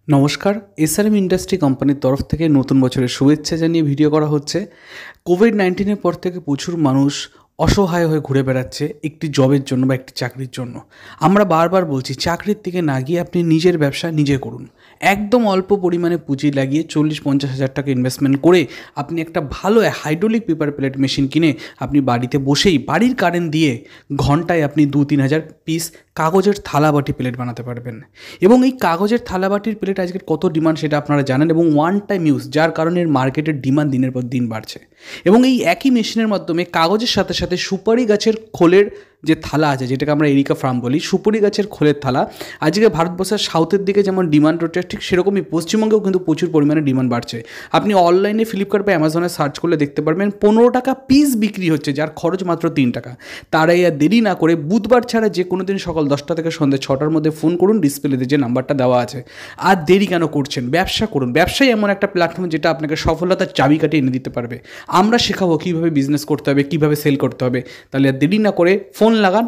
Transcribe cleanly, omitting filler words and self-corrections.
নমস্কার, SRM industry কোম্পানির তরফ থেকে নতুন বছরের শুভেচ্ছা জানিয়ে ভিডিও করা হচ্ছে। কোভিড-19 পর থেকে প্রচুর মানুষ অসহায় হয়ে ঘুরে বেড়াচ্ছে একটি জবের জন্য বা একটি চাকরির জন্য। আমরা বারবার বলছি চাকরির দিকে না গিয়ে আপনি নিজের ব্যবসা নিজে করুন। একদম অল্প পরিমাণে পুঁজি লাগিয়ে 40-50 হাজার টাকা ইনভেস্টমেন্ট করে আপনি একটা ভালো হাইড্রোলিক পেপার প্লেট মেশিন কিনে আপনি বাড়িতে বসেই বাড়ির কারেন্ট দিয়ে ঘন্টায় আপনি 2-3 হাজার পিস কাগজের থালাবাটি প্লেট বানাতে পারবেন। এবং এই কাগজের থালাবাটির প্লেট আজকের কত ডিমান্ড সেটা আপনারা জানেন, এবং ওয়ান টাইম ইউজ, যার কারণে মার্কেটের ডিমান্ড দিনের পর দিন বাড়ছে। এবং এই একই মেশিনের মাধ্যমে কাগজের সাথে সাথে সুপারি গাছের খোলের যে থালা আছে, যেটাকে আমরা এরিকা ফার্ম বলি, সুপারি গাছের খোলের থালা আজকে ভারতবর্ষের সাউথের দিকে যেমন ডিমান্ড রয়েছে, ঠিক সেরকমই পশ্চিমবঙ্গেও কিন্তু প্রচুর পরিমাণে ডিমান্ড বাড়ছে। আপনি অনলাইনে ফ্লিপকার্ট বা অ্যামাজনে সার্চ করলে দেখতে পারবেন 15 টাকা পিস বিক্রি হচ্ছে, যার খরচ মাত্র 3 টাকা। তারাই আর দেরি না করে বুধবার ছাড়া যে কোনো দিন সকাল 10টা থেকে সন্ধ্যে 6টার মধ্যে ফোন করুন, ডিসপ্লেতে যে নাম্বারটা দেওয়া আছে। আর দেরি কেন করছেন? ব্যবসা করুন। ব্যবসাই এমন একটা প্ল্যাটফর্ম যেটা আপনাকে সফলতার চাবিকাঠি এনে দিতে পারবে। আমরা শেখাবো কীভাবে বিজনেস করতে হবে, কীভাবে সেল করতে হবে। তাহলে আর দেরি না করে ফোন লাগান।